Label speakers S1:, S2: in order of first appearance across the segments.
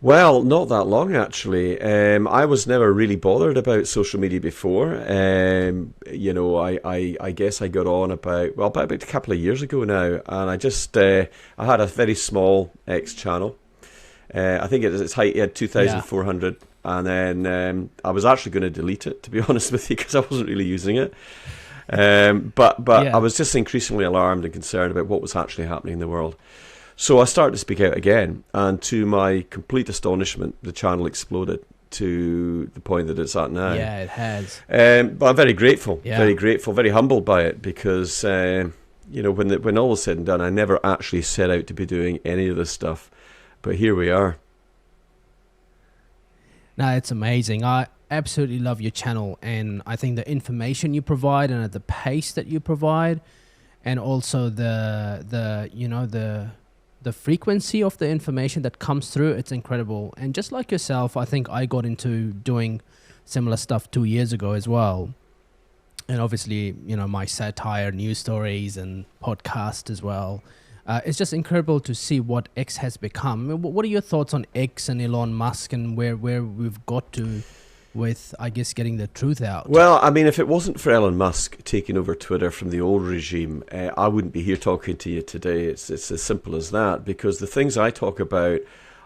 S1: Well, not that long actually. I was never really bothered about social media before. I guess I got on about a couple of years ago now, and I had a very small X channel. I think at its height it had
S2: Yeah,
S1: 2,400, and then I was actually going to delete it, to be honest with you, because I wasn't really using it. But I
S2: yeah,
S1: was just increasingly alarmed and concerned about what was actually happening in the world. So I started to speak out again, and to my complete astonishment, the channel exploded to the point that it's at now.
S2: yeah. It has.
S1: But I'm
S2: Yeah.
S1: very grateful, very humbled by it, because when all is said and done, I never actually set out to be doing any of this stuff, but here we are.
S2: No, it's amazing. I absolutely love your channel, and I think the information you provide and at the pace that you provide, and also the frequency of the information that comes through, it's incredible. And just like yourself, I think I got into doing similar stuff 2 years ago as well. And obviously, my satire, news stories, and podcast as well. It's just incredible to see what X has become. I mean, what are your thoughts on X and Elon Musk and where we've got to with, I guess, getting the truth out?
S1: Well, I mean, if it wasn't for Elon Musk taking over Twitter from the old regime, I wouldn't be here talking to you today. It's as simple as that, because the things I talk about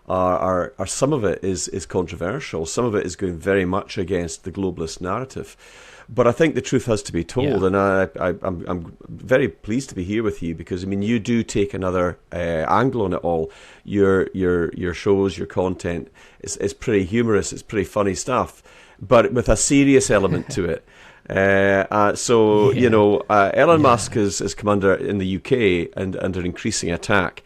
S1: are some of it is controversial. Some of it is going very much against the globalist narrative. But I think the truth has to be told,
S2: Yeah.
S1: and I'm very pleased to be here with you, because I mean you do take another angle on it all. Your shows, your content is pretty humorous. It's pretty funny stuff, but with a serious element to it.
S2: Yeah.
S1: Elon Musk
S2: Yeah.
S1: has come under in the UK and under increasing attack,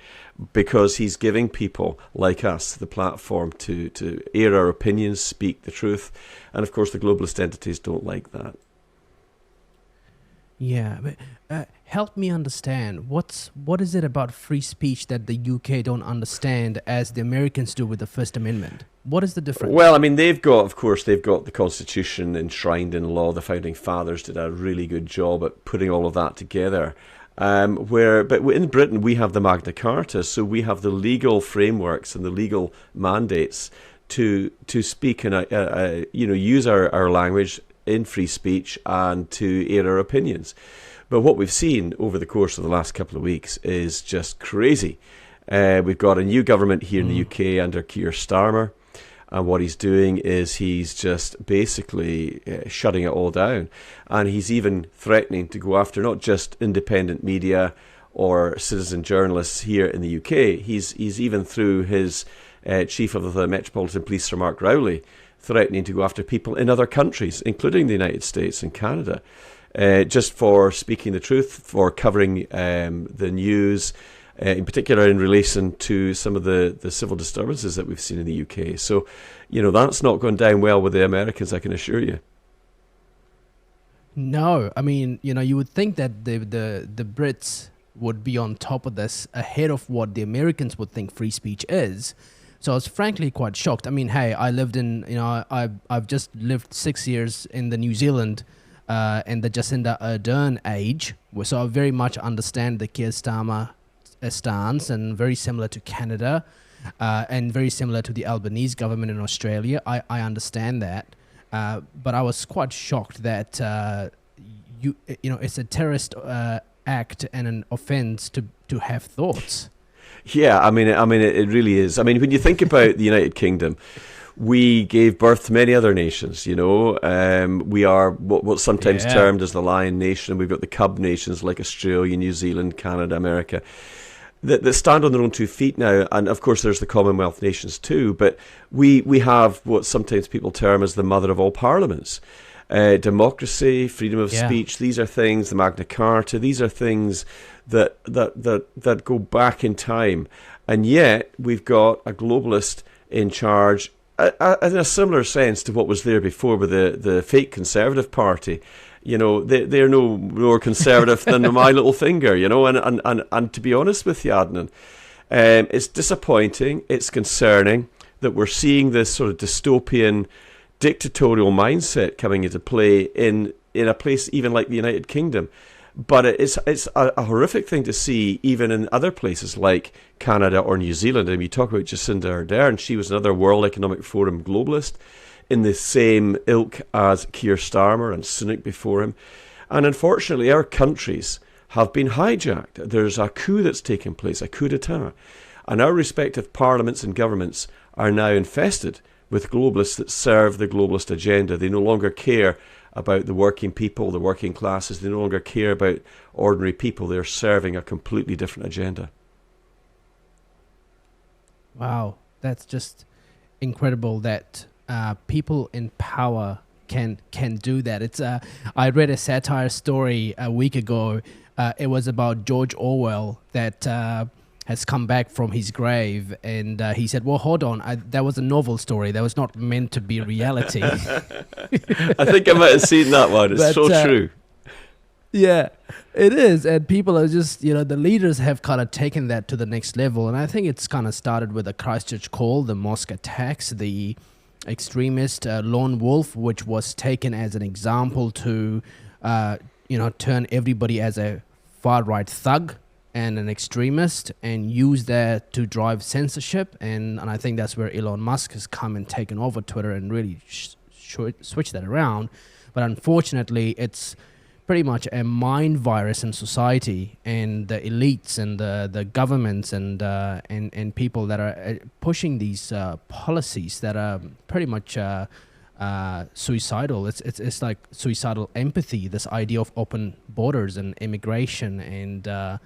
S1: because he's giving people like us the platform to air our opinions, speak the truth, and of course the globalist entities don't like that.
S2: Yeah, but help me understand what is it about free speech that the UK don't understand as the Americans do with the First Amendment? What is the difference?
S1: Well, I mean, they've got the Constitution enshrined in law. The founding fathers did a really good job at putting all of that together. But in Britain we have the Magna Carta, so we have the legal frameworks and the legal mandates to speak and use our language in free speech and to air our opinions. But what we've seen over the course of the last couple of weeks is just crazy. We've got a new government here in the UK under Keir Starmer. And what he's doing is he's just basically shutting it all down. And he's even threatening to go after not just independent media or citizen journalists here in the UK. He's even through his chief of the Metropolitan Police, Sir Mark Rowley, threatening to go after people in other countries, including the United States and Canada, just for speaking the truth, for covering the news, in particular in relation to some of the civil disturbances that we've seen in the UK. So, that's not gone down well with the Americans, I can assure you.
S2: No, I mean, you would think that the Brits would be on top of this ahead of what the Americans would think free speech is. So I was frankly quite shocked. I mean, hey, I lived in, I've just lived 6 years in the New Zealand in the Jacinda Ardern age, so I very much understand the Keir Starmer stance, and very similar to Canada, and very similar to the Albanese government in Australia. I understand that, but I was quite shocked that it's a terrorist act and an offence to have thoughts.
S1: Yeah, I mean, it really is. I mean, when you think about the United Kingdom, we gave birth to many other nations. We are what's sometimes
S2: Yeah.
S1: termed as the Lion Nation. We've got the Cub nations like Australia, New Zealand, Canada, America, that stand on their own 2 feet now. And of course, there's the Commonwealth nations too. But we have what sometimes people term as the mother of all parliaments. Democracy, freedom of
S2: Yeah.
S1: speech, these are things, the Magna Carta, these are things that go back in time. And yet we've got a globalist in charge in a similar sense to what was there before with the fake Conservative Party. They're no more conservative than my little finger, and to be honest with you, Adnan, it's disappointing, it's concerning that we're seeing this sort of dystopian dictatorial mindset coming into play in a place even like the United Kingdom. But it's a horrific thing to see even in other places like Canada or New Zealand. And you talk about Jacinda Ardern, she was another World Economic Forum globalist in the same ilk as Keir Starmer and Sunak before him. And unfortunately, our countries have been hijacked. There's a coup that's taken place, a coup d'etat. And our respective parliaments and governments are now infested with globalists that serve the globalist agenda. They no longer care about the working people, the working classes. They no longer care about ordinary people. They're serving a completely different agenda.
S2: Wow, that's just incredible that people in power can do that. It's I read a satire story a week ago. It was about George Orwell that has come back from his grave, and he said, well, hold on, that was a novel story. That was not meant to be reality.
S1: I think I might have seen that one. It's so true.
S2: Yeah, it is. And people are just, the leaders have kind of taken that to the next level. And I think it's kind of started with the Christchurch call, the mosque attacks, the extremist lone wolf, which was taken as an example to, turn everybody as a far-right thug and an extremist, and use that to drive censorship. And I think that's where Elon Musk has come and taken over Twitter and really switched that around. But unfortunately, it's pretty much a mind virus in society, and the elites and the governments and people that are pushing these policies that are pretty much suicidal. It's like suicidal empathy, this idea of open borders and immigration and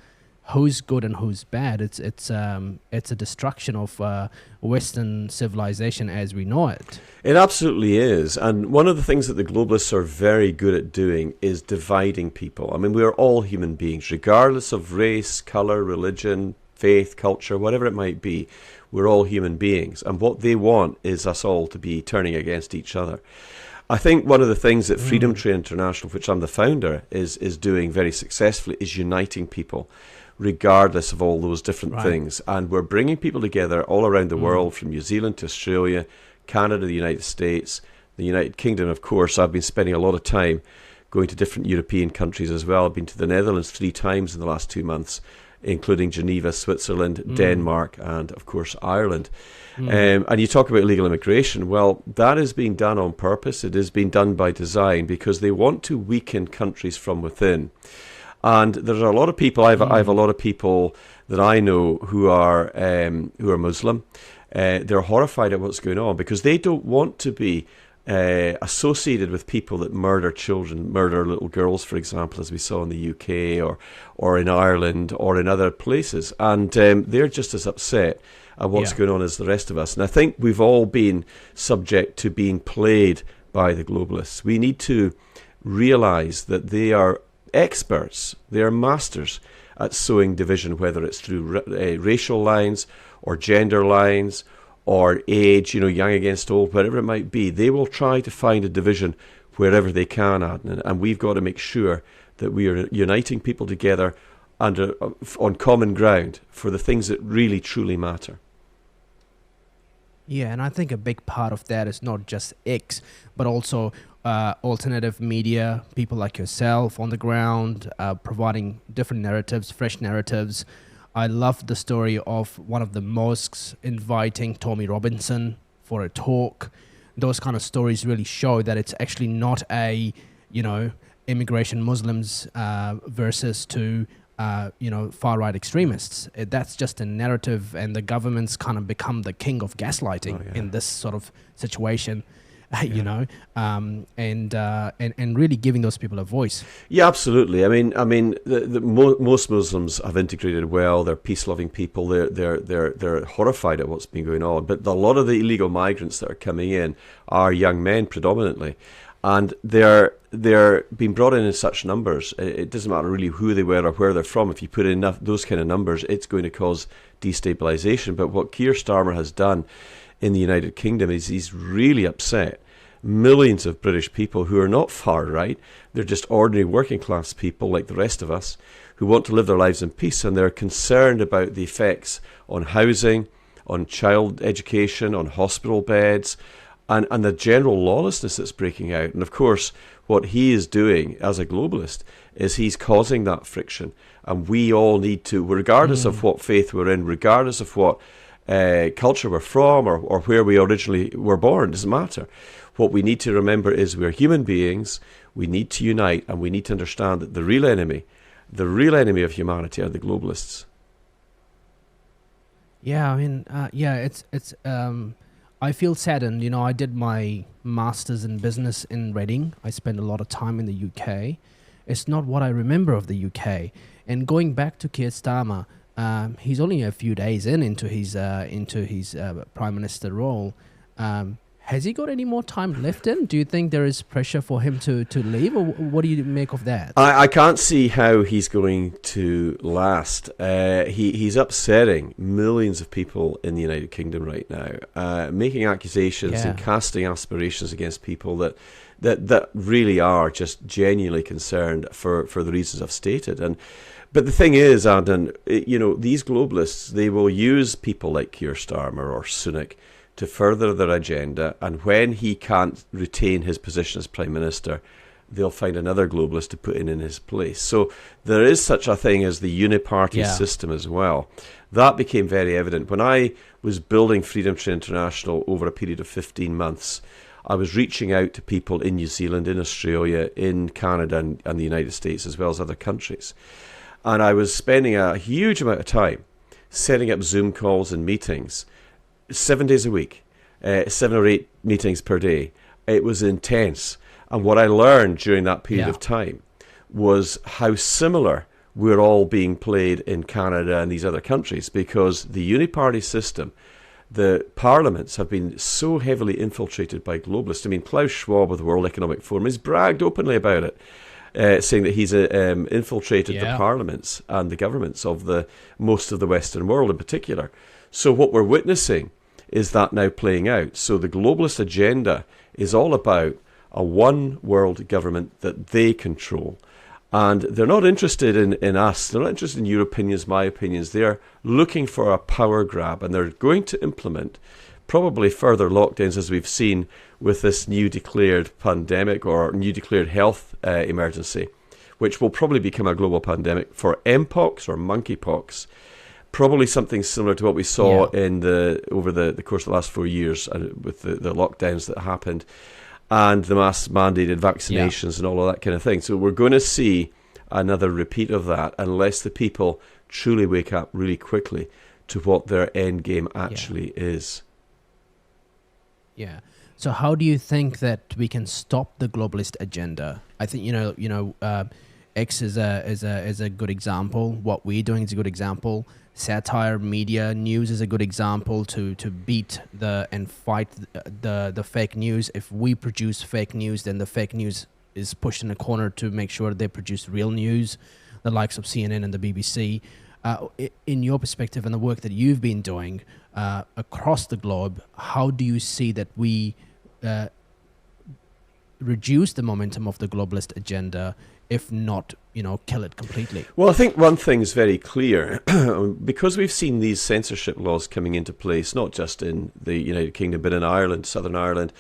S2: who's good and who's bad. It's a destruction of Western civilization as we know it.
S1: It absolutely is. And one of the things that the globalists are very good at doing is dividing people. I mean, we are all human beings, regardless of race, colour, religion, faith, culture, whatever it might be. We're all human beings. And what they want is us all to be turning against each other. I think one of the things that Freedom Train International, which I'm the founder, is doing very successfully is uniting people, regardless of all those different things. And we're bringing people together all around the world, from New Zealand to Australia, Canada, the United States, the United Kingdom, of course. I've been spending a lot of time going to different European countries as well. I've been to the Netherlands 3 times in the last 2 months, including Geneva, Switzerland, Denmark, and, of course, Ireland. And you talk about illegal immigration. Well, that is being done on purpose. It is being done by design because they want to weaken countries from within. And there's a lot of people. I have a lot of people that I know who are Muslim. They're horrified at what's going on because they don't want to be associated with people that murder children, murder little girls, for example, as we saw in the UK or in Ireland or in other places. And they're just as upset at what's going on as the rest of us. And I think we've all been subject to being played by the globalists. We need to realize that they are experts, they are masters at sowing division, whether it's through racial lines or gender lines or age, young against old, whatever it might be. They will try to find a division wherever they can, Adnan, and we've got to make sure that we are uniting people together on common ground for the things that really, truly matter.
S2: Yeah, and I think a big part of that is not just X, but also alternative media, people like yourself on the ground, providing different narratives, fresh narratives. I love the story of one of the mosques inviting Tommy Robinson for a talk. Those kind of stories really show that it's actually not a, immigration Muslims versus to far-right extremists. That's just a narrative, and the government's kind of become the king of gaslighting in this sort of situation, and really giving those people a voice. Yeah,
S1: absolutely. I mean, most Muslims have integrated well. They're peace-loving people. They're horrified at what's been going on. But a lot of the illegal migrants that are coming in are young men predominantly. And they're being brought in such numbers. It doesn't matter really who they were or where they're from. If you put in those kind of numbers, it's going to cause destabilization. But what Keir Starmer has done in the United Kingdom is he's really upset millions of British people who are not far right. They're just ordinary working class people like the rest of us who want to live their lives in peace, and they're concerned about the effects on housing, on child education, on hospital beds, and the general lawlessness that's breaking out. And of course, what he is doing as a globalist is he's causing that friction. And we all need to, regardless of what faith we're in, regardless of what culture we're from, or where we originally were born, doesn't matter. What we need to remember is we're human beings, we need to unite, and we need to understand that the real enemy of humanity are the globalists.
S2: Yeah, I mean, it's. I feel saddened. You know, I did my master's in business in Reading. I spent a lot of time in the UK. It's not what I remember of the UK. And going back to Keir Starmer, he's only a few days into his prime minister role. Has he got any more time left in? Do you think there is pressure for him to leave, or what do you make of that?
S1: I can't see how he's going to last. He's upsetting millions of people in the United Kingdom right now, making accusations and casting aspirations against people that really are just genuinely concerned for the reasons I've stated. But the thing is, Adnan, these globalists, they will use people like Keir Starmer or Sunak to further their agenda, and when he can't retain his position as Prime Minister, they'll find another globalist to put in his place. So there is such a thing as the uniparty system as well. That became very evident. When I was building Freedom Train International over a period of 15 months, I was reaching out to people in New Zealand, in Australia, in Canada, and the United States, as well as other countries. And I was spending a huge amount of time setting up Zoom calls and meetings, 7 days a week, 7 or 8 meetings per day. It was intense. And what I learned during that period of time was how similar we're all being played in Canada and these other countries, because the uniparty system, the parliaments have been so heavily infiltrated by globalists. I mean, Klaus Schwab of the World Economic Forum has bragged openly about it, saying that he's infiltrated the parliaments and the governments of most of the Western world in particular. So what we're witnessing is that now playing out. So the globalist agenda is all about a one world government that they control. And they're not interested in us. They're not interested in your opinions, my opinions. They're looking for a power grab, and they're going to implement probably further lockdowns, as we've seen with this new declared pandemic or new declared health emergency, which will probably become a global pandemic for Mpox or monkeypox. Probably something similar to what we saw over the course of the last 4 years with the lockdowns that happened and the mass mandated vaccinations and all of that kind of thing. So we're going to see another repeat of that unless the people truly wake up really quickly to what their end game actually is.
S2: Yeah. So how do you think that we can stop the globalist agenda? I think X is a good example. What we're doing is a good example. Satire, media, news is a good example to beat and fight the fake news. If we produce fake news, then the fake news is pushed in a corner to make sure they produce real news, the likes of CNN and the BBC. In your perspective and the work that you've been doing across the globe, how do you see that we reduce the momentum of the globalist agenda, if not, kill it completely?
S1: Well, I think one thing's very clear. Because we've seen these censorship laws coming into place, not just in the United Kingdom, but in Ireland, Southern Ireland,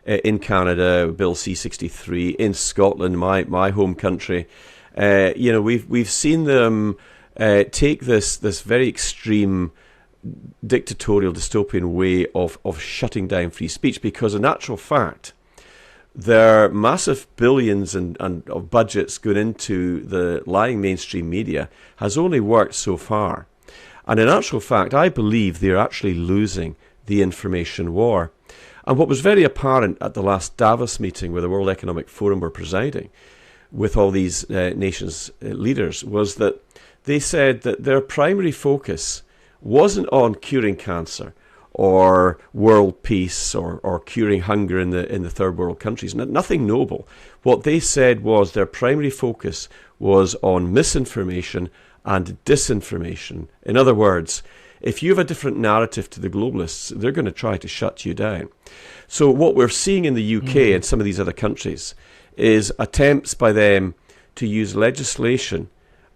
S1: in Canada, Bill C-63, in Scotland, my home country, we've seen them take this very extreme dictatorial dystopian way of shutting down free speech, because in actual fact, their massive billions and of budgets going into the lying mainstream media has only worked so far. And in actual fact, I believe they're actually losing the information war. And what was very apparent at the last Davos meeting where the World Economic Forum were presiding with all these nations' leaders was that they said that their primary focus wasn't on curing cancer or world peace or curing hunger in the third world countries. Nothing noble. What they said was their primary focus was on misinformation and disinformation. In other words, if you have a different narrative to the globalists, they're going to try to shut you down. So what we're seeing in the UK and some of these other countries is attempts by them to use legislation,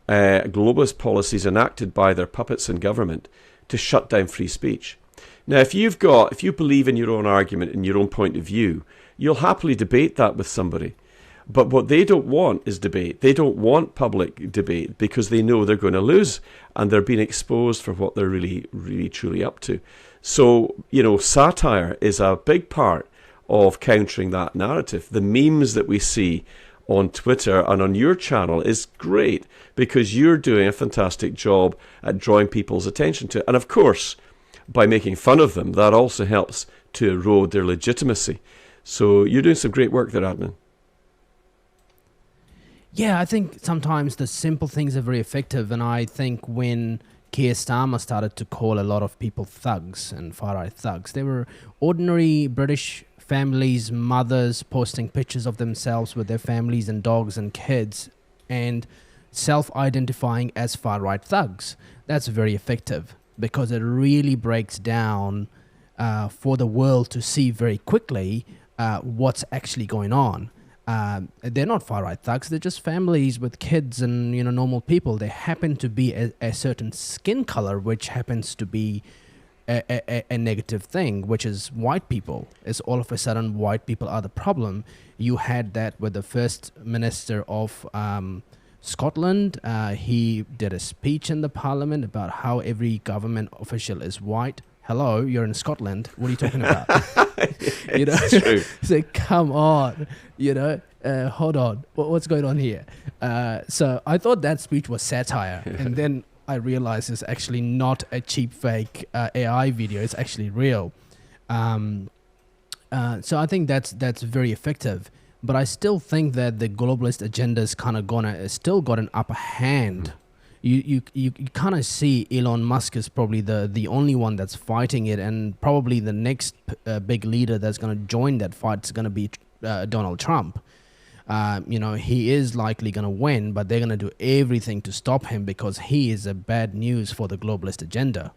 S1: globalist policies enacted by their puppets in government to shut down free speech. Now, if you believe in your own argument and your own point of view, you'll happily debate that with somebody. But what they don't want is debate. They don't want public debate because they know they're going to lose and they're being exposed for what they're really, really, truly up to. So, satire is a big part of countering that narrative. The memes that we see on Twitter and on your channel is great because you're doing a fantastic job at drawing people's attention to it. And of course, by making fun of them, that also helps to erode their legitimacy. So you're doing some great work there, Adnan.
S2: Yeah, I think sometimes the simple things are very effective, and I think when Keir Starmer started to call a lot of people thugs and far-right thugs, they were ordinary British families, mothers posting pictures of themselves with their families and dogs and kids and self-identifying as far-right thugs. That's very effective because it really breaks down for the world to see very quickly what's actually going on. They're not far-right thugs. They're just families with kids and normal people. They happen to be a certain skin color, which happens to be a negative thing, which is white people. Is all of a sudden white people are the problem. You had that with the First Minister of Scotland. He did a speech in the Parliament about how every government official is white. Hello, you're in Scotland. What are you talking about?
S1: It's true.
S2: So come on, hold on. What's going on here? So I thought that speech was satire, and then I realized it's actually not a cheap fake AI video. It's actually real. So I think that's very effective. But I still think that the globalist agenda is kind of still got an upper hand. You kind of see Elon Musk is probably the only one that's fighting it, and probably the next big leader that's going to join that fight is going to be Donald Trump. He is likely going to win, but they're going to do everything to stop him because he is a bad news for the globalist agenda.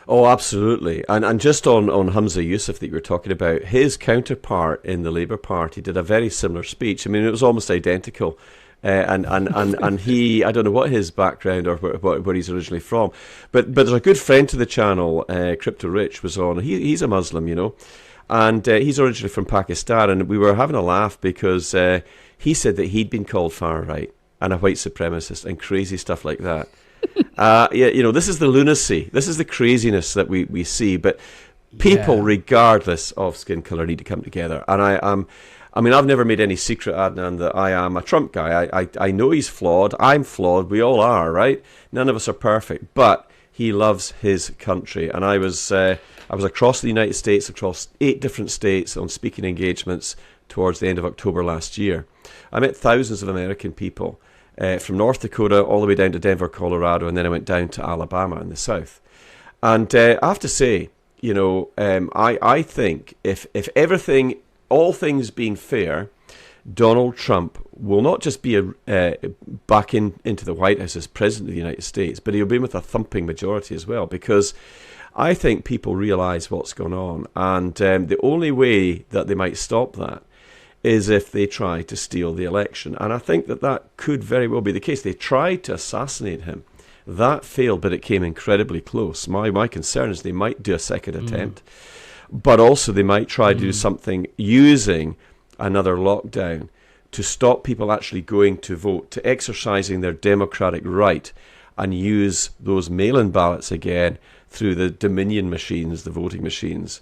S1: Oh, absolutely. And just on Hamza Yusuf that you were talking about, his counterpart in the Labour Party did a very similar speech. I mean, it was almost identical. And he, I don't know what his background or where he's originally from, but there's a good friend to the channel, Crypto Rich, was on. He's a Muslim, and he's originally from Pakistan, and we were having a laugh because he said that he'd been called far right and a white supremacist and crazy stuff like that. This is the lunacy, this is the craziness that we see, but people, regardless of skin color, need to come together. And I've never made any secret, Adnan, that I am a Trump guy. I know he's flawed. I'm flawed. We all are, right? None of us are perfect. But he loves his country. And I was across the United States, across 8 different states on speaking engagements towards the end of October last year. I met thousands of American people from North Dakota all the way down to Denver, Colorado, and then I went down to Alabama in the South. And I have to say, I think if everything... all things being fair, Donald Trump will not just be back into the White House as President of the United States, but he'll be with a thumping majority as well, because I think people realise what's going on. And the only way that they might stop that is if they try to steal the election. And I think that could very well be the case. They tried to assassinate him. That failed, but it came incredibly close. My concern is they might do a second attempt. But also they might try to do something using another lockdown to stop people actually going to vote, to exercising their democratic right, and use those mail-in ballots again through the Dominion machines, the voting machines,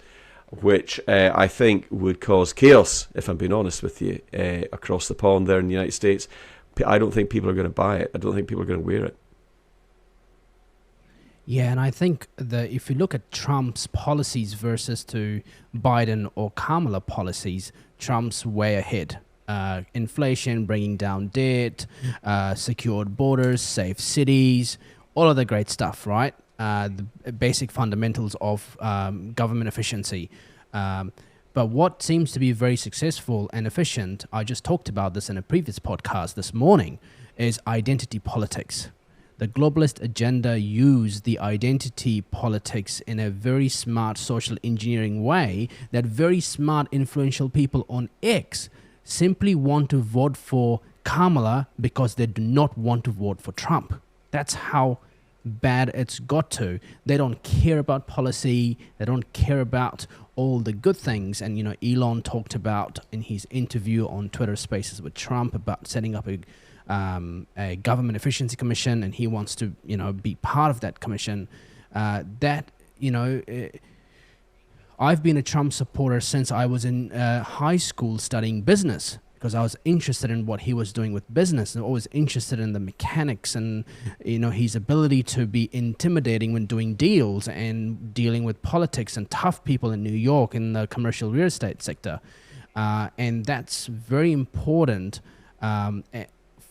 S1: which I think would cause chaos, if I'm being honest with you, across the pond there in the United States. I don't think people are going to buy it. I don't think people are going to wear it.
S2: Yeah, and I think that if you look at Trump's policies versus to Biden or Kamala policies, Trump's way ahead. Inflation, bringing down debt, secured borders, safe cities, all of the great stuff, right? The basic fundamentals of government efficiency. But what seems to be very successful and efficient, I just talked about this in a previous podcast this morning, is identity politics. The globalist agenda use the identity politics in a very smart social engineering way that very smart influential people on X simply want to vote for Kamala because they do not want to vote for Trump. That's how bad it's got to. They don't care about policy. They don't care about all the good things. And, Elon talked about in his interview on Twitter Spaces with Trump about setting up a government efficiency commission, and he wants to, be part of that commission. I've been a Trump supporter since I was in high school studying business, because I was interested in what he was doing with business and always interested in the mechanics and, his ability to be intimidating when doing deals and dealing with politics and tough people in New York in the commercial real estate sector. And that's very important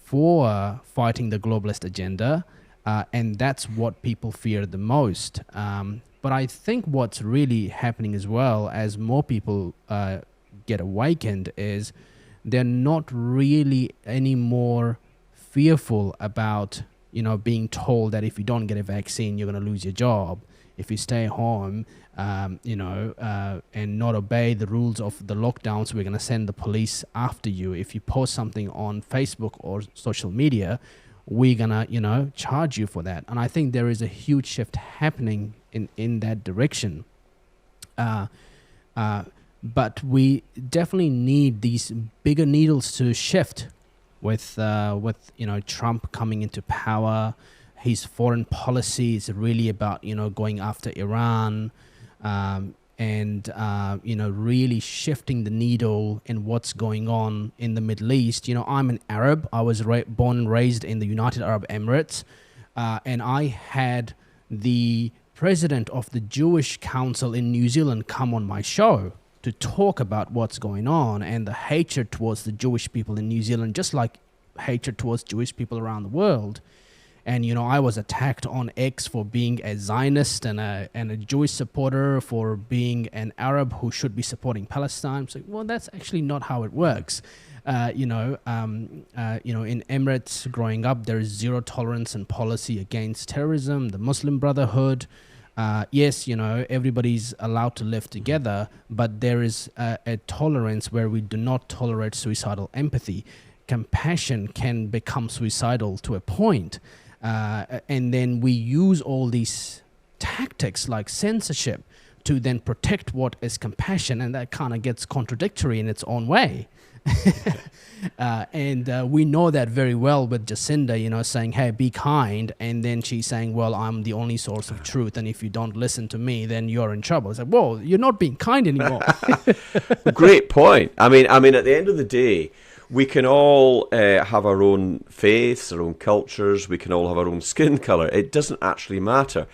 S2: for fighting the globalist agenda. And that's what people fear the most. But I think what's really happening as well, as more people get awakened, is they're not really any more fearful about, being told that if you don't get a vaccine, you're going to lose your job. If you stay home, and not obey the rules of the lockdowns, we're going to send the police after you. If you post something on Facebook or social media, we're going to, charge you for that. And I think there is a huge shift happening in that direction. But we definitely need these bigger needles to shift with Trump coming into power. His foreign policy is really about, going after Iran, and really shifting the needle in what's going on in the Middle East. I'm an Arab. I was born and raised in the United Arab Emirates, and I had the president of the Jewish Council in New Zealand come on my show to talk about what's going on and the hatred towards the Jewish people in New Zealand, just like hatred towards Jewish people around the world. And, I was attacked on X for being a Zionist and a Jewish supporter, for being an Arab who should be supporting Palestine. So, well, that's actually not how it works. In Emirates growing up, there is zero tolerance and policy against terrorism, the Muslim Brotherhood. Yes, everybody's allowed to live together, but there is a tolerance where we do not tolerate suicidal empathy. Compassion can become suicidal to a point. And then we use all these tactics like censorship to then protect what is compassion, and that kind of gets contradictory in its own way. And we know that very well with Jacinda, saying, hey, be kind. And then she's saying, well, I'm the only source of truth, and if you don't listen to me, then you're in trouble. It's like, whoa, you're not being kind anymore.
S1: Great point. I mean, at the end of the day, we can all have our own faiths, our own cultures. We can all have our own skin color. It doesn't actually matter.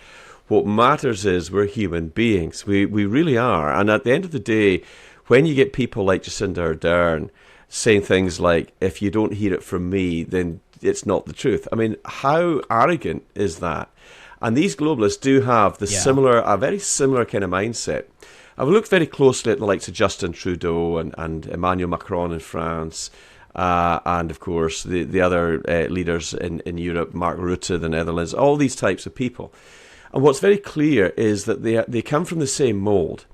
S1: What matters is we're human beings. We really are. And at the end of the day, when you get people like Jacinda Ardern saying things like, if you don't hear it from me, then it's not the truth. I mean, how arrogant is that? And these globalists do have a very similar kind of mindset. I've looked very closely at the likes of Justin Trudeau and Emmanuel Macron in France, and of course the other leaders in Europe, Mark Rutte, the Netherlands, all these types of people. And what's very clear is that they come from the same mold.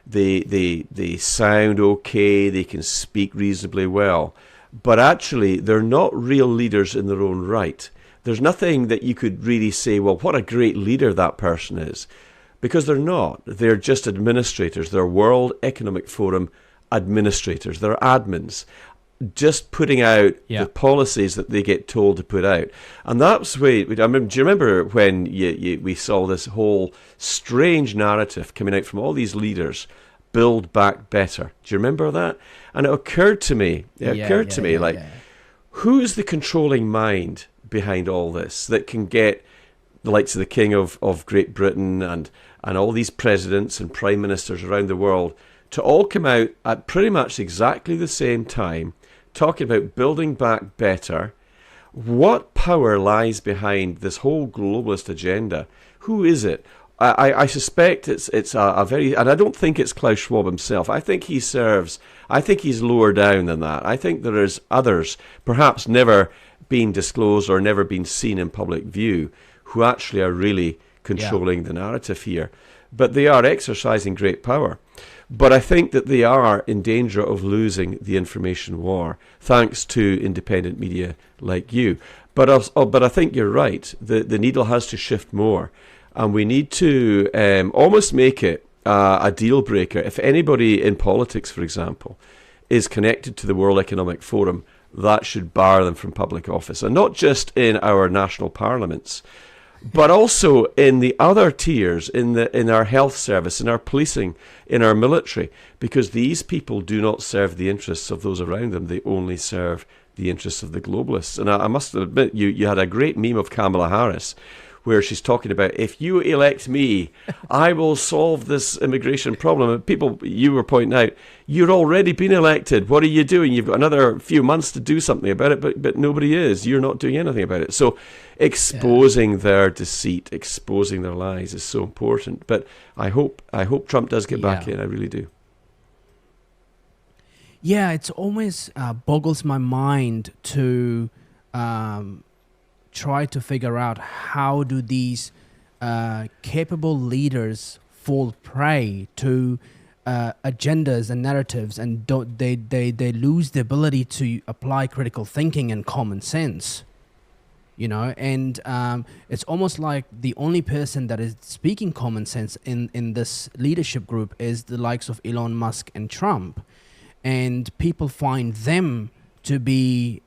S1: They sound okay, they can speak reasonably well, but actually they're not real leaders in their own right. There's nothing that you could really say, well, what a great leader that person is. Because they're not. They're just administrators. They're World Economic Forum administrators. They're admins, just putting out the policies that they get told to put out. And that's why, do you remember when we saw this whole strange narrative coming out from all these leaders, Build Back Better? Do you remember that? And it occurred to me, who is the controlling mind behind all this that can get the likes of the King of Great Britain and all these presidents and prime ministers around the world to all come out at pretty much exactly the same time talking about building back better? What power lies behind this whole globalist agenda? Who is it? I suspect it's a very, and I don't think it's Klaus Schwab himself. I think he's lower down than that. I think there is others, perhaps never been disclosed or never been seen in public view, who actually are really controlling the narrative here. But they are exercising great power. But I think that they are in danger of losing the information war, thanks to independent media like you. But I think you're right. The needle has to shift more, and we need to almost make it a deal breaker. If anybody in politics, for example, is connected to the World Economic Forum, that should bar them from public office, and not just in our national parliaments, but also in the other tiers, in our health service, in our policing, in our military, because these people do not serve the interests of those around them. They only serve the interests of the globalists. And I must admit, you had a great meme of Kamala Harris, where she's talking about, if you elect me, I will solve this immigration problem. And people, you were pointing out, you're already been elected. What are you doing? You've got another few months to do something about it, but nobody is. You're not doing anything about it. So exposing their deceit, exposing their lies is so important. But I hope Trump does get back in. I really do.
S2: Yeah, it's always boggles my mind to try to figure out how do these capable leaders fall prey to agendas and narratives, and they lose the ability to apply critical thinking and common sense, and it's almost like the only person that is speaking common sense in this leadership group is the likes of Elon Musk and Trump, and people find them to be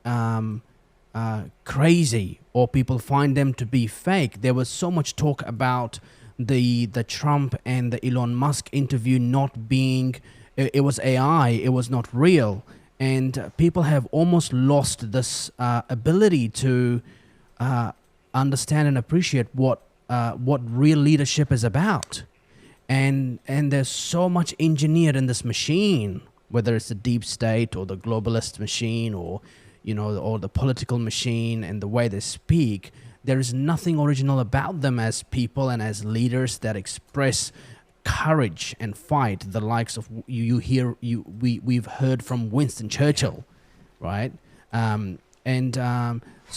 S2: crazy, or people find them to be fake. There was so much talk about the Trump and the Elon Musk interview not being, it was AI, it was not real, and people have almost lost this ability to understand and appreciate what real leadership is about, and there's so much engineered in this machine, whether it's the deep state or the globalist machine, or or the political machine, and the way they speak. There is nothing original about them as people and as leaders that express courage and fight, the likes of we've heard from Winston Churchill, right? So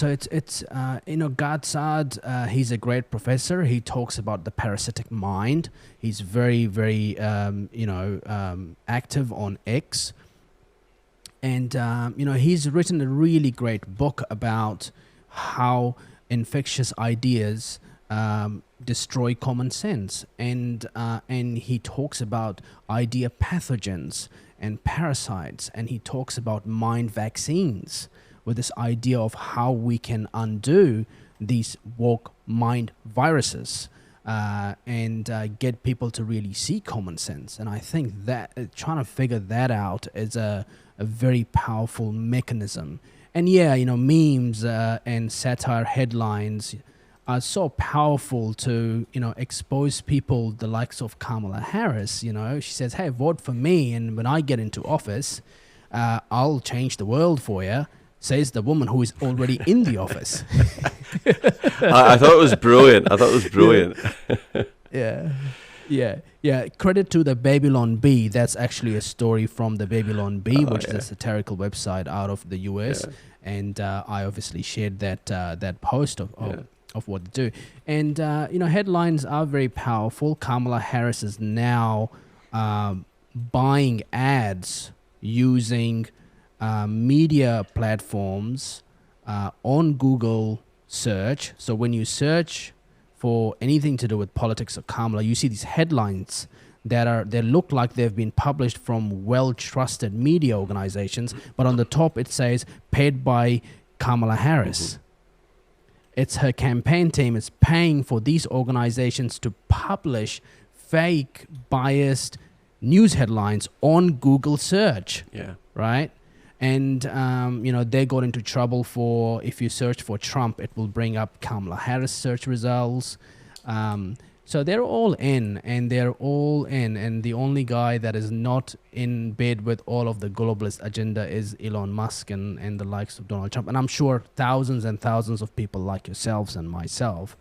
S2: it's Gadsad, he's a great professor. He talks about the parasitic mind. He's very, very active on X. And, he's written a really great book about how infectious ideas destroy common sense. And he talks about idea pathogens and parasites. And he talks about mind vaccines, with this idea of how we can undo these woke mind viruses and get people to really see common sense. And I think that trying to figure that out is a very powerful mechanism. And memes and satire headlines are so powerful to expose people, the likes of Kamala Harris. She says, hey, vote for me, and when I get into office, I'll change the world for you, says the woman who is already in the office.
S1: I thought it was brilliant.
S2: Yeah. Credit to the Babylon Bee. That's actually a story from the Babylon Bee, which is a satirical website out of the US. Yeah. And I obviously shared that post of what they do. And, headlines are very powerful. Kamala Harris is now buying ads using media platforms on Google search. So when you search for anything to do with politics or Kamala, you see these headlines they look like they've been published from well-trusted media organizations, but on the top it says paid by Kamala Harris. It's her campaign team is paying for these organizations to publish fake, biased news headlines on Google search. Yeah. Right? And, they got into trouble for, if you search for Trump, it will bring up Kamala Harris search results. So they're all in, and And the only guy that is not in bed with all of the globalist agenda is Elon Musk and the likes of Donald Trump. And I'm sure thousands and thousands of people like yourselves and myself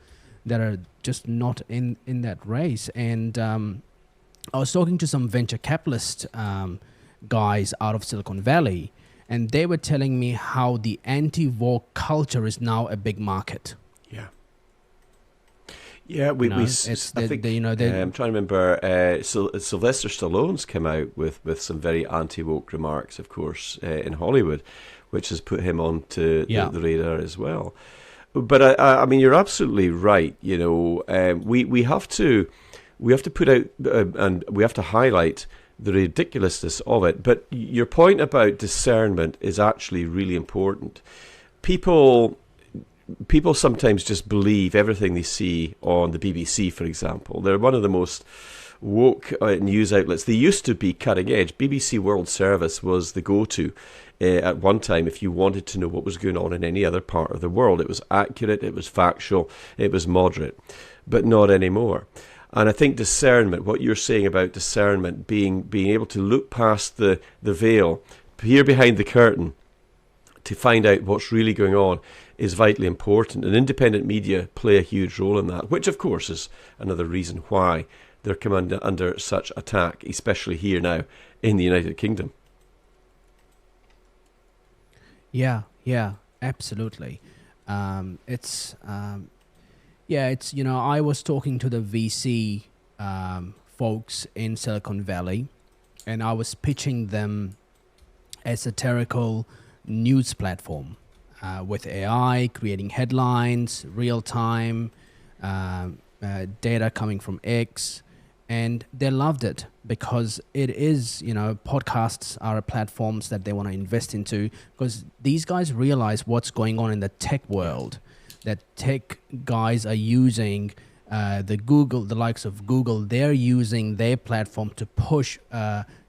S2: that are just not in that race. And I was talking to some venture capitalist guys out of Silicon Valley, and they were telling me how the anti-woke culture is now a big market.
S1: Yeah,
S2: You know,
S1: I think
S2: you know, they
S1: I'm trying to remember. Sylvester Stallone's come out with some very anti-woke remarks, of course, in Hollywood, which has put him onto
S2: yeah.
S1: the radar as well. But I mean, you're absolutely right. You know, we have to put out and we have to highlight the ridiculousness of it. But your point about discernment is actually really important. People people sometimes just believe everything they see on the BBC, for example. They're one of the most woke news outlets. They used to be cutting edge. BBC World Service was the go-to at one time if you wanted to know what was going on in any other part of the world. It was accurate, it was factual, it was moderate, but not anymore. And I think discernment, what you're saying about discernment, being able to look past the veil, peer behind the curtain to find out what's really going on, is vitally important. And independent media play a huge role in that, which of course is another reason why they're come under such attack, especially here now in the United Kingdom.
S2: Yeah, absolutely. It's you know, I was talking to the VC folks in Silicon Valley, and I was pitching them a satirical news platform with AI, creating headlines, real time, data coming from X, and they loved it because it is, you know, podcasts are platforms that they want to invest into, because these guys realize what's going on in the tech world, that tech guys are using the likes of Google, they're using their platform to push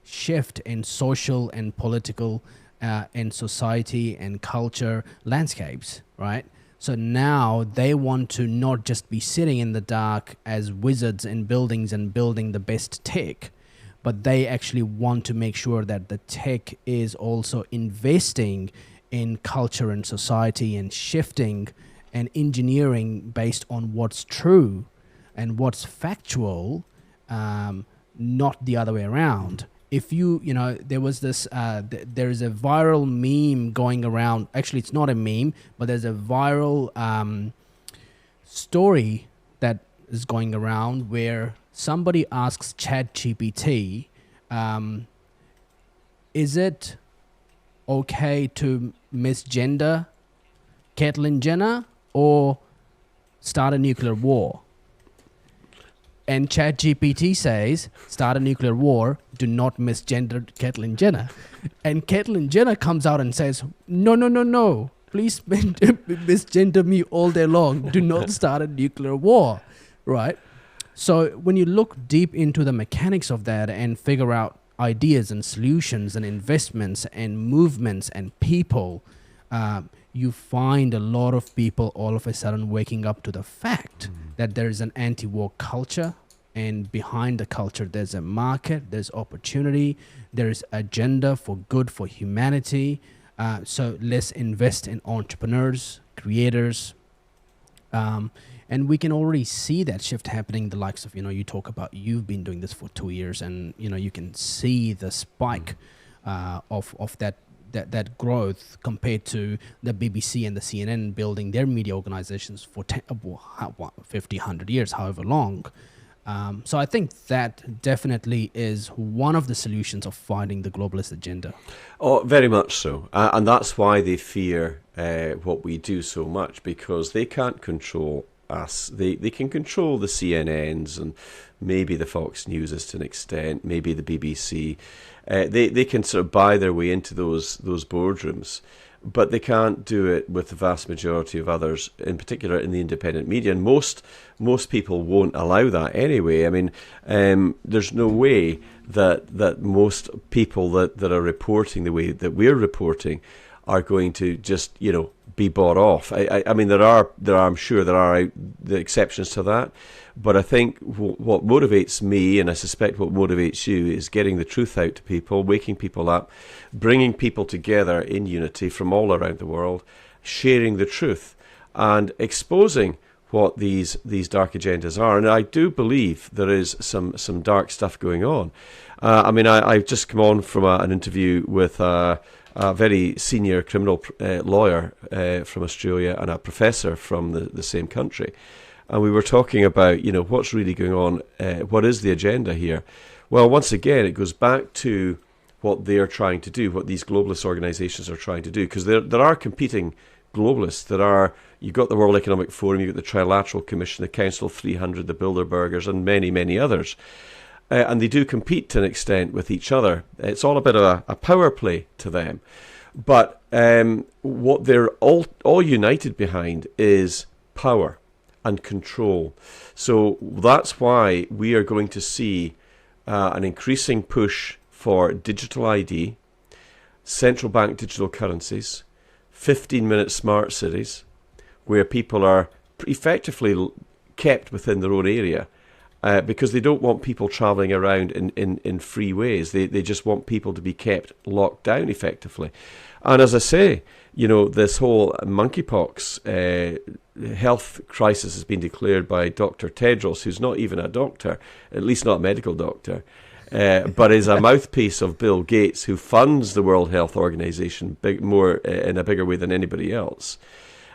S2: shift in social and political and society and culture landscapes, right? So now they want to not just be sitting in the dark as wizards in buildings and building the best tech, but they actually want to make sure that the tech is also investing in culture and society and shifting and engineering based on what's true and what's factual, not the other way around. If you know, there was this, there is a viral meme going around. Actually, it's not a meme, but there's a viral story that is going around where somebody asks ChatGPT, is it okay to misgender Caitlyn Jenner or start a nuclear war? And ChatGPT says, start a nuclear war, do not misgender Caitlyn Jenner. And Caitlyn Jenner comes out and says, no, please misgender me all day long. Do not start a nuclear war, right? So when you look deep into the mechanics of that and figure out ideas and solutions and investments and movements and people, you find a lot of people all of a sudden waking up to the fact that there is an anti-war culture, and behind the culture there's a market, there's opportunity, there is agenda for good for humanity. So let's invest in entrepreneurs, creators, and we can already see that shift happening. The likes of, you know, you talk about, you've been doing this for 2 years, and you know, you can see the spike of that growth compared to the BBC and the CNN building their media organizations for 50, 100 years, however long. So I think that definitely is one of the solutions of fighting the globalist agenda.
S1: Oh, very much so. And that's why they fear what we do so much, because they can't control us. They can control the CNNs and maybe the Fox News to an extent, maybe the BBC. They can sort of buy their way into those boardrooms, but they can't do it with the vast majority of others, in particular in the independent media. And most people won't allow that anyway. I mean, there's no way that most people that are reporting the way that we're reporting are going to just, you know, be bought off. I mean, I'm sure there are the exceptions to that, but I think what motivates me, and I suspect what motivates you, is getting the truth out to people, waking people up, bringing people together in unity from all around the world, sharing the truth, and exposing what these dark agendas are. And I do believe there is some dark stuff going on. I mean, I've just come on from an interview with a very senior criminal lawyer from Australia and a professor from the same country. and we were talking about, what's really going on, what is the agenda here? Well, once again, it goes back to what they're trying to do, what these globalist organizations are trying to do, because there are competing globalists. You've got the World Economic Forum, you've got the Trilateral Commission, the Council of 300, the Bilderbergers, and many, many others. And they do compete to an extent with each other. It's all a bit of a power play to them. But what they're all united behind is power and control. So that's why we are going to see an increasing push for digital ID, central bank digital currencies, 15-minute smart cities, where people are effectively kept within their own area, because they don't want people travelling around in free ways. They just want people to be kept locked down effectively. And as I say, this whole monkeypox health crisis has been declared by Dr. Tedros, who's not even a doctor, at least not a medical doctor, but is a mouthpiece of Bill Gates, who funds the World Health Organization in a bigger way than anybody else.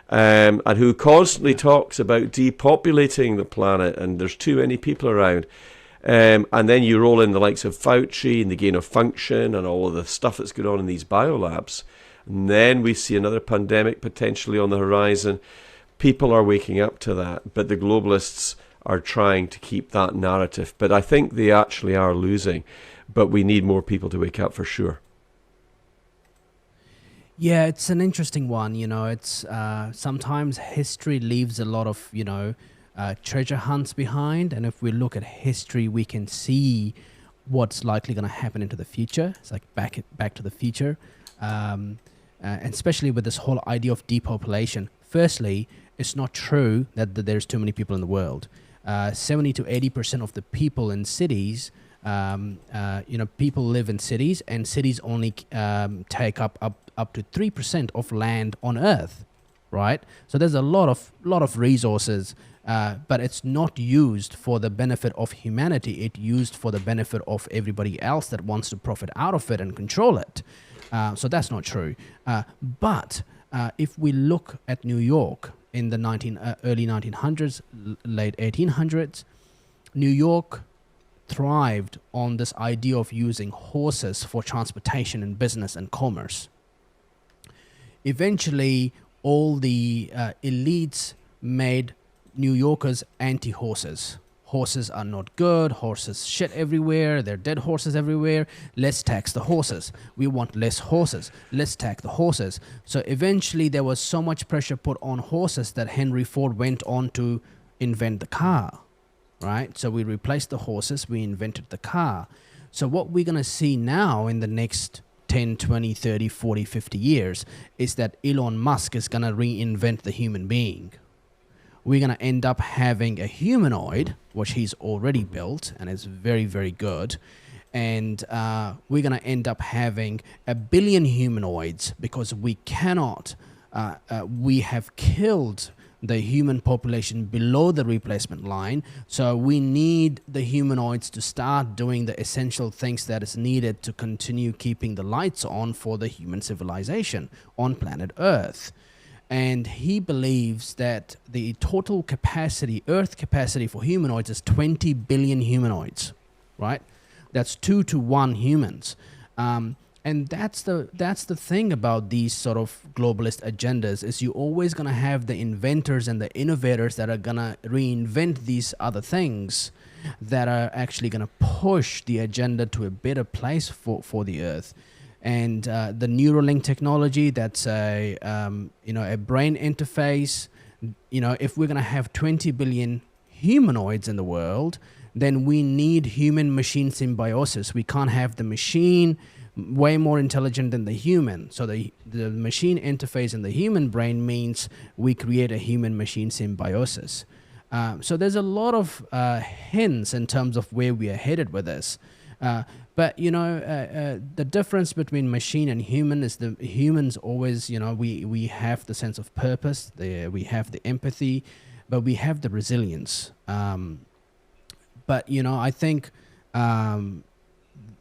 S1: And who constantly talks about depopulating the planet, and there's too many people around. And then you roll in the likes of Fauci and the gain of function and all of the stuff that's going on in these biolabs. And then we see another pandemic potentially on the horizon. People are waking up to that, but the globalists are trying to keep that narrative. But I think they actually are losing. But we need more people to wake up for sure.
S2: Yeah, it's an interesting one. It's sometimes history leaves a lot of, treasure hunts behind. And if we look at history, we can see what's likely going to happen into the future. It's like back to the future. And especially with this whole idea of depopulation. Firstly, it's not true that there's too many people in the world. 70 to 80% of the people in cities, people live in cities, and cities only take up to 3% of land on Earth, right? So there's a lot of resources, but it's not used for the benefit of humanity. It's used for the benefit of everybody else that wants to profit out of it and control it. So that's not true. But if we look at New York in the early 1900s, late 1800s, New York thrived on this idea of using horses for transportation in business and commerce. Eventually, all the elites made New Yorkers anti-horses. Horses are not good. Horses shit everywhere. There are dead horses everywhere. Let's tax the horses. We want less horses. Let's tax the horses. So eventually there was so much pressure put on horses that Henry Ford went on to invent the car, right? So we replaced the horses. We invented the car. So what we're going to see now in the next 10, 20, 30, 40, 50 years is that Elon Musk is going to reinvent the human being. We're going to end up having a humanoid, which he's already built and is very, very good. And we're going to end up having 1 billion humanoids because we cannot, we have killed the human population below the replacement line. So we need the humanoids to start doing the essential things that is needed to continue keeping the lights on for the human civilization on planet Earth. And he believes that the total capacity, Earth capacity for humanoids is 20 billion humanoids, right? That's 2 to 1 humans. And that's the thing about these sort of globalist agendas is you're always going to have the inventors and the innovators that are going to reinvent these other things that are actually going to push the agenda to a better place for the Earth. And the Neuralink technology, that's a brain interface. If we're going to have 20 billion humanoids in the world, then we need human-machine symbiosis. We can't have the machine way more intelligent than the human. So the machine interface in the human brain means we create a human-machine symbiosis. So there's a lot of hints in terms of where we are headed with this. But, the difference between machine and human is the humans always, we have the sense of purpose, we have the empathy, but we have the resilience. But, I think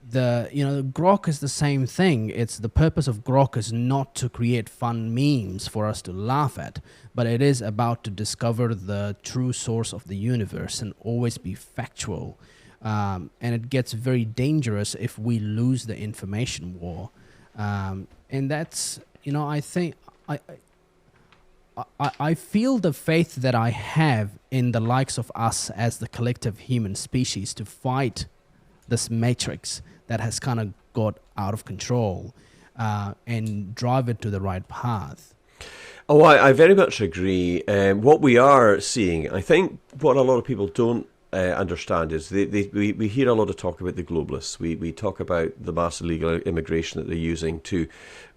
S2: Grok is the same thing. It's the purpose of Grok is not to create fun memes for us to laugh at, but it is about to discover the true source of the universe and always be factual. And it gets very dangerous if we lose the information war. And that's, I think I feel the faith that I have in the likes of us as the collective human species to fight this matrix that has kind of got out of control and drive it to the right path.
S1: Oh, I very much agree. What we are seeing, I think what a lot of people don't understand is we hear a lot of talk about the globalists. We talk about the mass illegal immigration that they're using to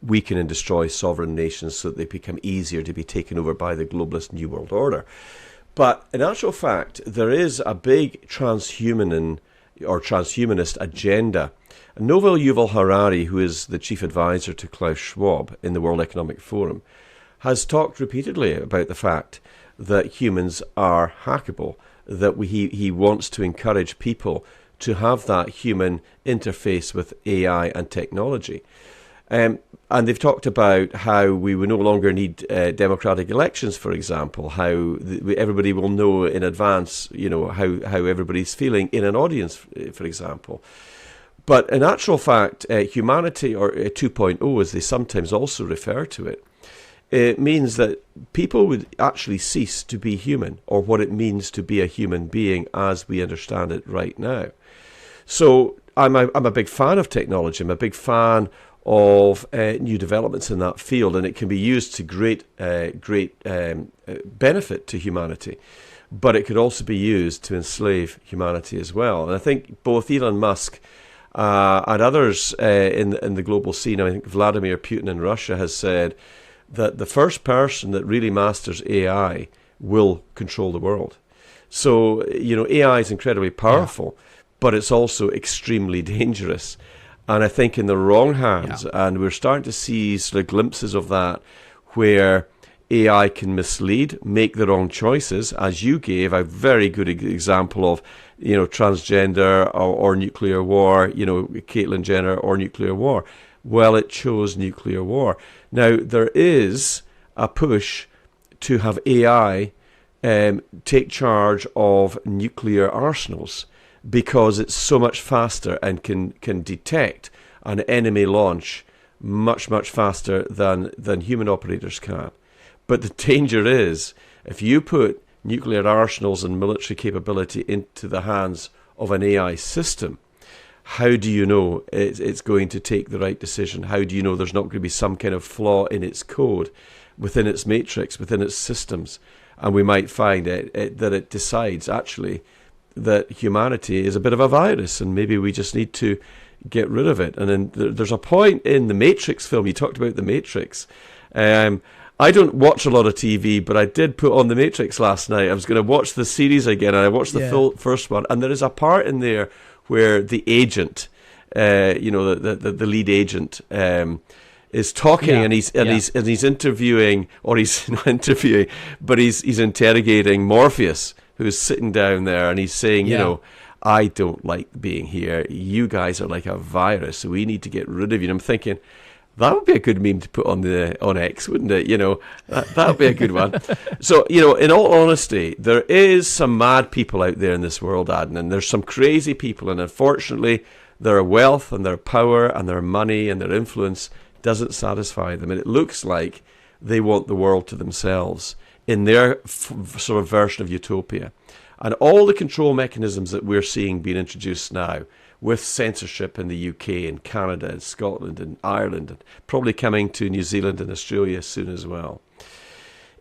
S1: weaken and destroy sovereign nations so that they become easier to be taken over by the globalist New World Order. But in actual fact, there is a big transhumanist agenda. Novel Yuval Harari, who is the chief advisor to Klaus Schwab in the World Economic Forum, has talked repeatedly about the fact that humans are hackable, that he wants to encourage people to have that human interface with AI and technology. And they've talked about how we will no longer need democratic elections, for example, how everybody will know in advance, how everybody's feeling in an audience, for example. But in actual fact, humanity, or 2.0, as they sometimes also refer to it, it means that people would actually cease to be human, or what it means to be a human being as we understand it right now. So I'm a big fan of technology. I'm a big fan of new developments in that field, and it can be used to great benefit to humanity. But it could also be used to enslave humanity as well. And I think both Elon Musk and others in the global scene, I think Vladimir Putin in Russia has said that the first person that really masters AI will control the world. So, AI is incredibly powerful, but it's also extremely dangerous. And I think in the wrong hands, and we're starting to see sort of glimpses of that, where AI can mislead, make the wrong choices, as you gave a very good example of, transgender or nuclear war, Caitlyn Jenner or nuclear war. Well, it chose nuclear war. Now, there is a push to have AI take charge of nuclear arsenals because it's so much faster and can detect an enemy launch much, much faster than human operators can. But the danger is, if you put nuclear arsenals and military capability into the hands of an AI system, how do you know it's going to take the right decision? How do you know there's not going to be some kind of flaw in its code, within its matrix, within its systems? And we might find that it decides, actually, that humanity is a bit of a virus and maybe we just need to get rid of it. And then there's a point in the Matrix film, you talked about the Matrix. I don't watch a lot of TV, but I did put on the Matrix last night. I was going to watch the series again, and I watched the full first one. And there is a part in there where the agent, the lead agent, is talking, and he's interviewing, or he's not interviewing, but he's interrogating Morpheus, who's sitting down there, and he's saying, I don't like being here. You guys are like a virus, so we need to get rid of you. And I'm thinking, that would be a good meme to put on X, wouldn't it? That would be a good one. So, in all honesty, there is some mad people out there in this world, Adnan. There's some crazy people, and unfortunately, their wealth and their power and their money and their influence doesn't satisfy them. And it looks like they want the world to themselves in their sort of version of utopia. And all the control mechanisms that we're seeing being introduced now, with censorship in the UK and Canada and Scotland and Ireland, and probably coming to New Zealand and Australia soon as well,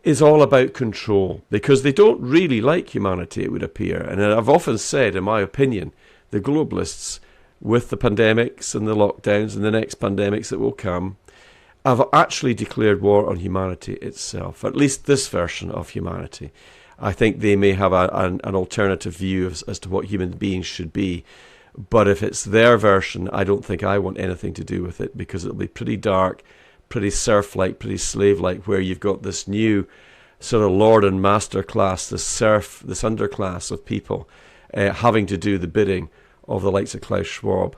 S1: is all about control, because they don't really like humanity, it would appear. And I've often said, in my opinion, the globalists, with the pandemics and the lockdowns and the next pandemics that will come, have actually declared war on humanity itself, at least this version of humanity. I think they may have an alternative view as to what human beings should be. But if it's their version, I don't think I want anything to do with it, because it'll be pretty dark, pretty serf-like, pretty slave-like, where you've got this new sort of lord and master class, this serf, this underclass of people having to do the bidding of the likes of Klaus Schwab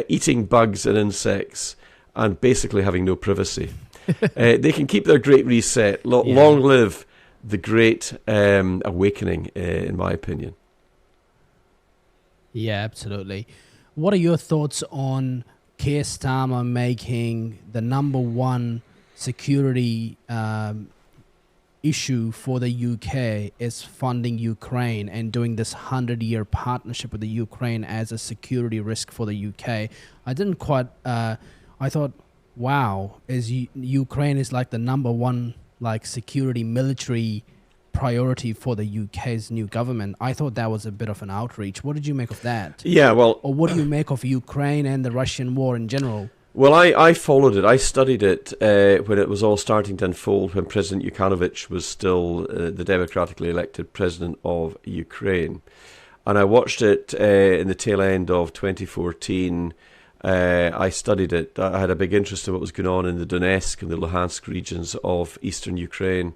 S1: eating bugs and insects, and basically having no privacy. They can keep their Great Reset. Long live the Great Awakening, in my opinion.
S2: Yeah, absolutely. What are your thoughts on Keir Starmer making the number one security issue for the UK is funding Ukraine and doing this 100-year partnership with the Ukraine as a security risk for the UK? I didn't quite... I thought, wow, Ukraine is like the number one like security military priority for the UK's new government. I thought that was a bit of an outreach. What did you make of that?
S1: Yeah, well...
S2: Or what do you make of Ukraine and the Russian war in general?
S1: Well, I followed it. I studied it when it was all starting to unfold, when President Yanukovych was still the democratically elected president of Ukraine. And I watched it in the tail end of 2014. I studied it. I had a big interest in what was going on in the Donetsk and the Luhansk regions of eastern Ukraine.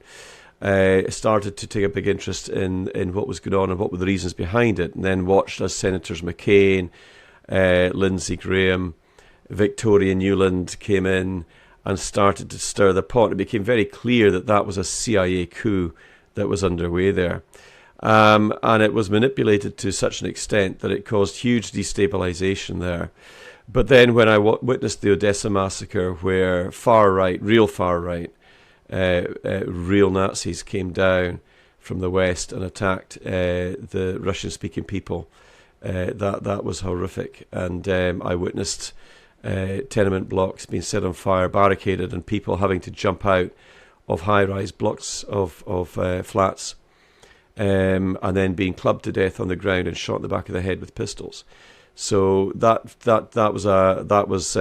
S1: Started to take a big interest in what was going on and what were the reasons behind it, and then watched as Senators McCain, Lindsey Graham, Victoria Nuland came in and started to stir the pot. It became very clear that that was a CIA coup that was underway there. And it was manipulated to such an extent that it caused huge destabilization there. But then when I witnessed the Odessa massacre, where real far right, real Nazis came down from the West and attacked the Russian-speaking people, that was horrific. And I witnessed tenement blocks being set on fire, barricaded, and people having to jump out of high-rise blocks of flats, and then being clubbed to death on the ground and shot in the back of the head with pistols. So that was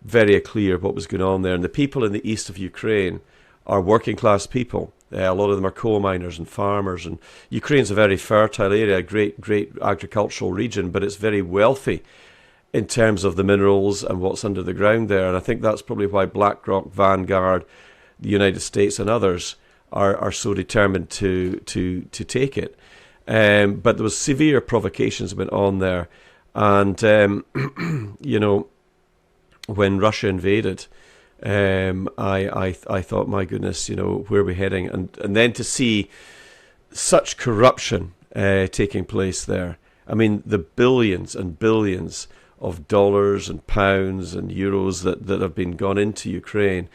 S1: very clear what was going on there. And the people in the east of Ukraine are working-class people. A lot of them are coal miners and farmers. And Ukraine's a very fertile area, a great agricultural region, but it's very wealthy in terms of the minerals and what's under the ground there. And I think that's probably why BlackRock, Vanguard, the United States and others are so determined to take it. But there was severe provocations that went on there. And, when Russia invaded, I thought, my goodness, where are we heading? And then to see such corruption taking place there. I mean, the billions and billions of dollars and pounds and euros that have been gone into Ukraine,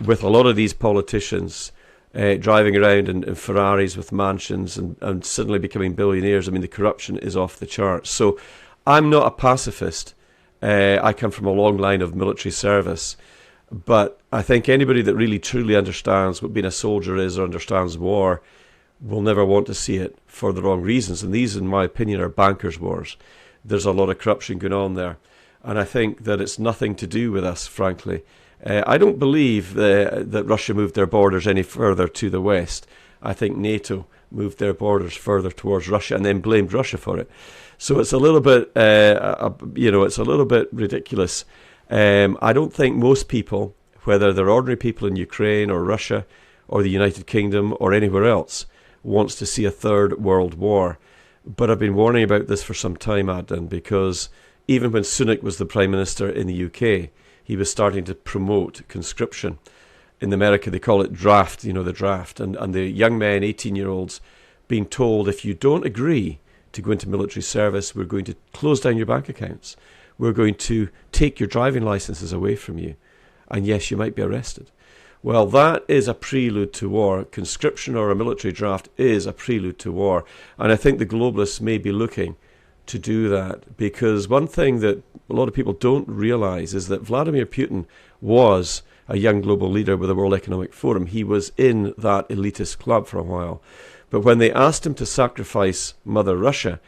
S1: with a lot of these politicians driving around in Ferraris with mansions and suddenly becoming billionaires. I mean, the corruption is off the charts. So I'm not a pacifist. I come from a long line of military service. But I think anybody that really truly understands what being a soldier is or understands war will never want to see it for the wrong reasons. And these, in my opinion, are bankers' wars. There's a lot of corruption going on there. And I think that it's nothing to do with us, frankly. I don't believe that Russia moved their borders any further to the west. I think NATO moved their borders further towards Russia and then blamed Russia for it. So it's a little bit, it's a little bit ridiculous. I don't think most people, whether they're ordinary people in Ukraine or Russia or the United Kingdom or anywhere else, wants to see a third world war. But I've been warning about this for some time, Adnan, because even when Sunak was the Prime Minister in the UK, he was starting to promote conscription. In America, they call it draft, the draft. And the young men, 18-year-olds, being told, if you don't agree to go into military service, we're going to close down your bank accounts. We're going to take your driving licenses away from you. And yes, you might be arrested. Well, that is a prelude to war. Conscription or a military draft is a prelude to war. And I think the globalists may be looking to do that, because one thing that a lot of people don't realize is that Vladimir Putin was a young global leader with the World Economic Forum. He was in that elitist club for a while. But when they asked him to sacrifice Mother Russia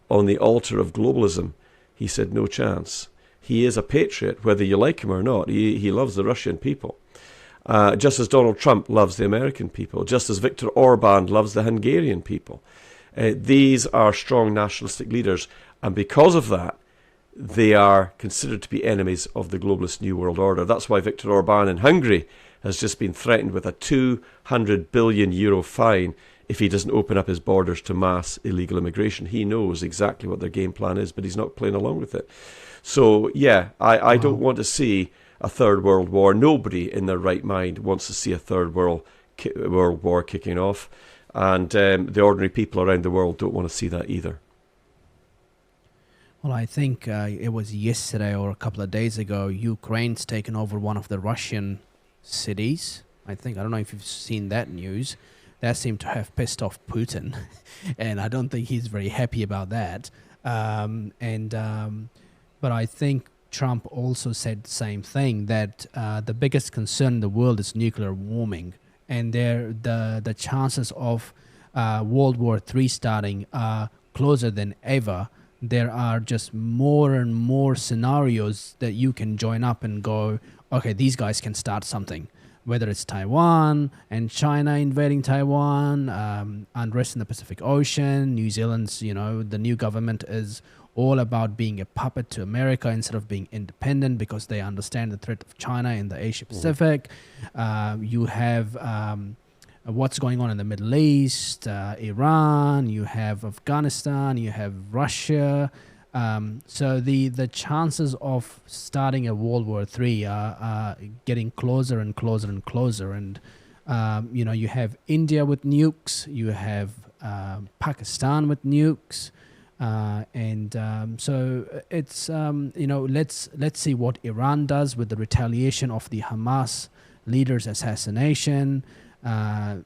S1: on the altar of globalism, he said no chance. He is a patriot, whether you like him or not. He loves the Russian people. Just as Donald Trump loves the American people, just as Viktor Orban loves the Hungarian people. These are strong nationalistic leaders, and because of that, they are considered to be enemies of the globalist New World Order. That's why Viktor Orban in Hungary has just been threatened with a €200 billion fine if he doesn't open up his borders to mass illegal immigration. He knows exactly what their game plan is, but he's not playing along with it. So, yeah, I don't want to see a third world war. Nobody in their right mind wants to see a third world war kicking off. And the ordinary people around the world don't want to see that either.
S2: Well, I think it was yesterday or a couple of days ago, Ukraine's taken over one of the Russian cities. I don't know if you've seen that news. That seemed to have pissed off Putin, and I don't think he's very happy about that. But I think Trump also said the same thing, that the biggest concern in the world is nuclear warming, and the chances of World War III starting are closer than ever. There are just more and more scenarios that you can join up and go, okay, these guys can start something. Whether it's Taiwan and China invading Taiwan, unrest in the Pacific Ocean, New Zealand's, the new government is all about being a puppet to America instead of being independent because they understand the threat of China in the Asia Pacific. You have what's going on in the Middle East, Iran, you have Afghanistan, you have Russia. So the chances of starting a World War III are getting closer and closer and closer. And, you have India with nukes, you have Pakistan with nukes. So it's, let's see what Iran does with the retaliation of the Hamas leader's assassination. So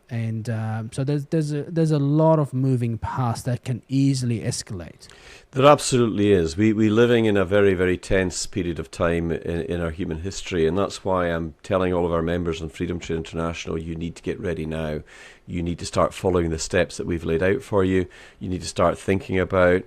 S2: there's a lot of moving parts that can easily escalate.
S1: There absolutely is. We're living in a very, very tense period of time in our human history, and that's why I'm telling all of our members on Freedom Train International, you need to get ready now. You need to start following the steps that we've laid out for you. You need to start thinking about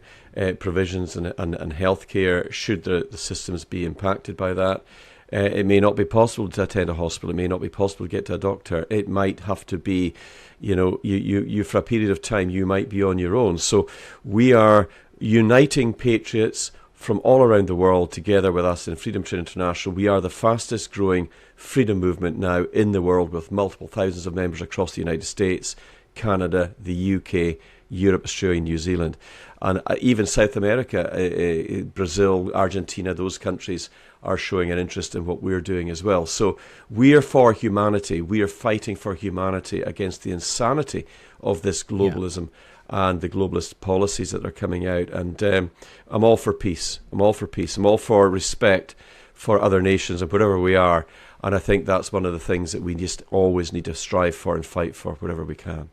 S1: provisions and healthcare should the systems be impacted by that. It may not be possible to attend a hospital. It may not be possible to get to a doctor. It might have to be, you for a period of time, you might be on your own. So we are uniting patriots from all around the world together with us in Freedom Train International. We are the fastest growing freedom movement now in the world, with multiple thousands of members across the United States, Canada, the UK, Europe, Australia, New Zealand. And even South America, Brazil, Argentina, those countries are showing an interest in what we're doing as well. So we are for humanity. We are fighting for humanity against the insanity of this globalism and the globalist policies that are coming out. And I'm all for peace. I'm all for peace. I'm all for respect for other nations and wherever we are. And I think that's one of the things that we just always need to strive for and fight for wherever we can.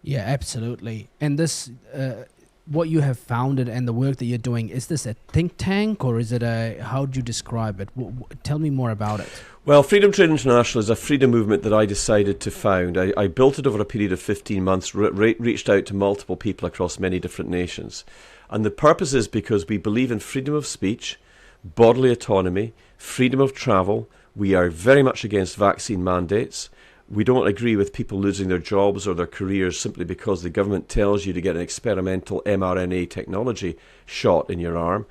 S2: Yeah, absolutely. And this, what you have founded and the work that you're doing, is this a think tank or is it how do you describe it? Tell me more about it.
S1: Well, Freedom Train International is a freedom movement that I decided to found. I built it over a period of 15 months, reached out to multiple people across many different nations. And the purpose is because we believe in freedom of speech, bodily autonomy, freedom of travel. We are very much against vaccine mandates. We don't agree with people losing their jobs or their careers simply because the government tells you to get an experimental mRNA technology shot in your arm.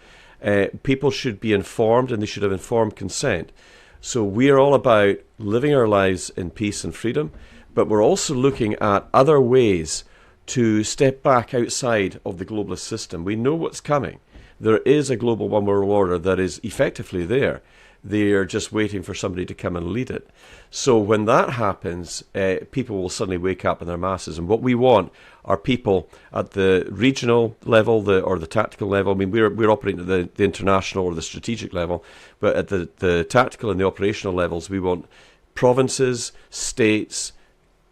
S1: People should be informed and they should have informed consent. So we are all about living our lives in peace and freedom, but we're also looking at other ways to step back outside of the globalist system. We know what's coming. There is a global one world order that is effectively there. They're just waiting for somebody to come and lead it. So when that happens, people will suddenly wake up in their masses. And what we want are people at the regional level or the tactical level. I mean, we're operating at the international or the strategic level, but at the tactical and the operational levels, we want provinces, states,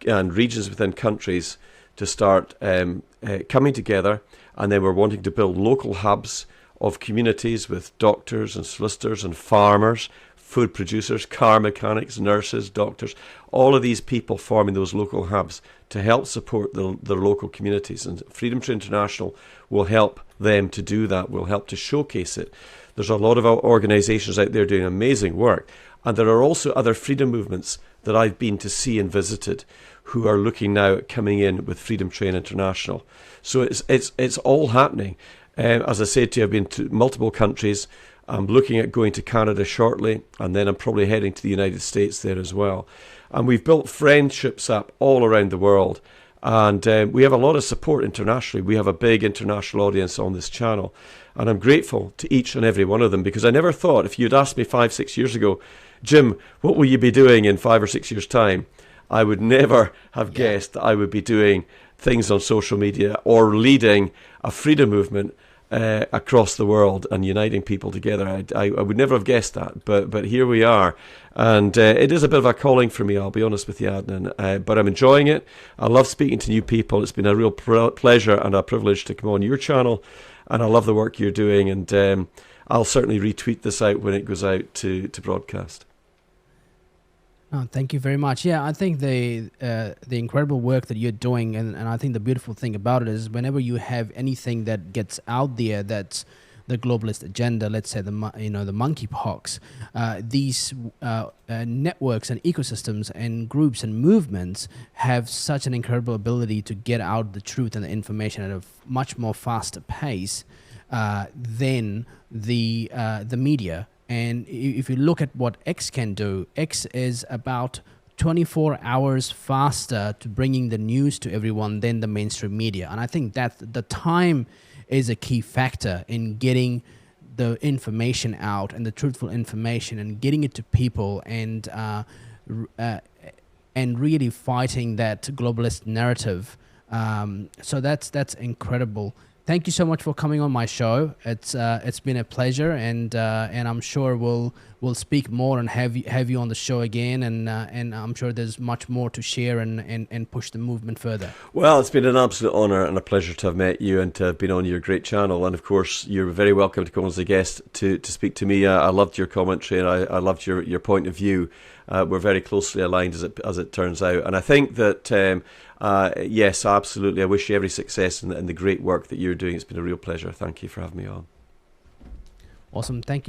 S1: and regions within countries to start coming together. And then we're wanting to build local hubs of communities with doctors and solicitors and farmers, food producers, car mechanics, nurses, doctors, all of these people forming those local hubs to help support their local communities. And Freedom Train International will help them to do that, will help to showcase it. There's a lot of organisations out there doing amazing work. And there are also other freedom movements that I've been to see and visited who are looking now at coming in with Freedom Train International. So it's all happening. As I said to you, I've been to multiple countries. I'm looking at going to Canada shortly, and then I'm probably heading to the United States there as well. And we've built friendships up all around the world. And we have a lot of support internationally. We have a big international audience on this channel. And I'm grateful to each and every one of them, because I never thought, if you'd asked me 5-6 years ago, Jim, what will you be doing in 5 or 6 years' time? I would never have guessed that I would be doing things on social media or leading a freedom movement across the world and uniting people together. I would never have guessed that, but here we are. And it is a bit of a calling for me, I'll be honest with you, Adnan. But I'm enjoying it. I love speaking to new people. It's been a real pleasure and a privilege to come on your channel. And I love the work you're doing. And I'll certainly retweet this out when it goes out to broadcast.
S2: Oh, thank you very much. Yeah, I think the incredible work that you're doing, and I think the beautiful thing about it is whenever you have anything that gets out there that's the globalist agenda, let's say the monkeypox, these networks and ecosystems and groups and movements have such an incredible ability to get out the truth and the information at a much more faster pace than the media. And if you look at what X can do, X is about 24 hours faster to bringing the news to everyone than the mainstream media. And I think that the time is a key factor in getting the information out and the truthful information and getting it to people and really fighting that globalist narrative. So that's incredible. Thank you so much for coming on my show. It's been a pleasure, and I'm sure we'll speak more and have you on the show again, and I'm sure there's much more to share and push the movement further.
S1: Well, it's been an absolute honour and a pleasure to have met you and to have been on your great channel. And of course, you're very welcome to come as a guest to speak to me. I loved your commentary, and I loved your point of view. We're very closely aligned as it turns out, and I think that yes, absolutely. I wish you every success in the great work that you're doing. It's been a real pleasure. Thank you for having me on.
S2: Awesome. Thank you.